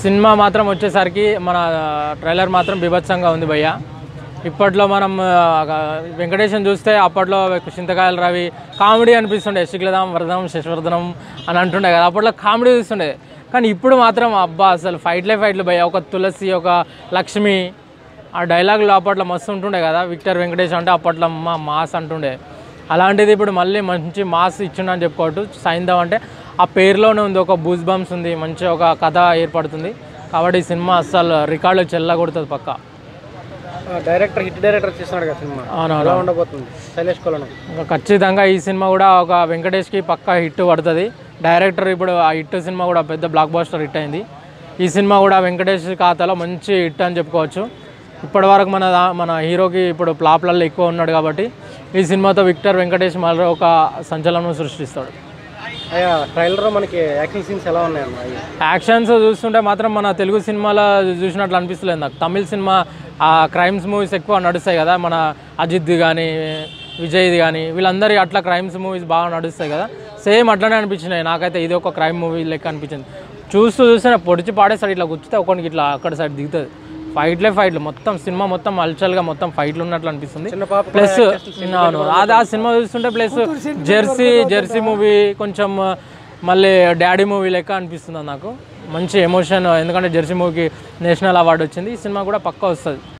Cinema మాత్రం వచ్చేసరికి మన ట్రైలర్ మాత్రం బీభత్సంగా ఉంది భయ్య. ఇప్పట్లో మనం వెంకటేశం చూస్తే అప్పట్లో చింతకాయల రవి కామెడీ అనిపిస్తుండే, శుక్లదాం వరదం శశివర్ధనం అని అంటుండే కదా, అప్పట్లో కామెడీ చూస్తుండే. కానీ ఇప్పుడు మాత్రం అబ్బా అసలు ఫైట్లు భయ్య. ఒక తులసి, ఒక లక్ష్మి, ఆ డైలాగులు అప్పట్లో మస్తు ఉంటుండే కదా. విక్టర్ వెంకటేష్ అంటే అప్పట్లో మాస్ అంటుండే. అలాంటిది ఇప్పుడు మళ్ళీ మంచి మాస్ ఇచ్చిండని చెప్పుకోవచ్చు. సైంధవ్ అంటే ఆ పేరులోనే ఉంది, ఒక బూస్ బంప్స్ ఉంది, మంచి ఒక కథ ఏర్పడుతుంది. కాబట్టి ఈ సినిమా అస్సలు రికార్డులు చెల్లగొడుతుంది పక్క. డైరెక్టర్ హిట్ డైరెక్టర్ చేస్తున్నాడు కదా సినిమా, అవునవును ఉండబోతుంది శైలేష్ కొలను. ఇంకా ఖచ్చితంగా ఈ సినిమా కూడా ఒక వెంకటేష్కి పక్క హిట్ పడుతుంది. డైరెక్టర్ ఇప్పుడు ఆ హిట్ సినిమా కూడా పెద్ద బ్లాక్ బాస్టర్ హిట్ అయింది. ఈ సినిమా కూడా వెంకటేష్ ఖాతాలో మంచి హిట్ అని చెప్పుకోవచ్చు. ఇప్పటివరకు మన హీరోకి ఇప్పుడు ఫ్లాప్లలో ఎక్కువ ఉన్నాడు కాబట్టి ఈ సినిమాతో విక్టర్ వెంకటేష్ మళ్ళీ ఒక సంచలనం సృష్టిస్తాడు. అయ్యా ట్రైలర్లో మనకి యాక్షన్ సీన్స్ ఎలా ఉన్నాయన్న? యాక్షన్స్ చూస్తుంటే మాత్రం మన తెలుగు సినిమాలో చూసినట్లు అనిపిస్తలేదు నాకు. తమిళ సినిమా ఆ క్రైమ్స్ మూవీస్ ఎక్కువ నడుస్తాయి కదా, మన అజిత్ది కానీ విజయ్ది కానీ వీళ్ళందరి అట్లా క్రైమ్స్ మూవీస్ బాగా నడుస్తాయి కదా, సేమ్ అట్లనే అనిపించినాయి నాకైతే. ఇది ఒక క్రైమ్ మూవీ లెక్క అనిపించింది. చూస్తే పొడిచి పాడేస్తాడు, ఇట్లా కూర్చుతే ఒకరికి ఇట్లా అక్కడ సైడ్ దిగుతుంది. ఫైట్లు మొత్తం సినిమా మొత్తం హల్చల్గా మొత్తం ఫైట్లు ఉన్నట్లు అనిపిస్తుంది. ప్లస్ అవును అది ఆ సినిమా చూస్తుంటే ప్లస్ జెర్సీ మూవీ కొంచెం మళ్ళీ డాడీ మూవీ లెక్క అనిపిస్తుంది నాకు. మంచి ఎమోషన్, ఎందుకంటే జెర్సీ మూవీకి నేషనల్ అవార్డు వచ్చింది. ఈ సినిమా కూడా పక్కా వస్తుంది.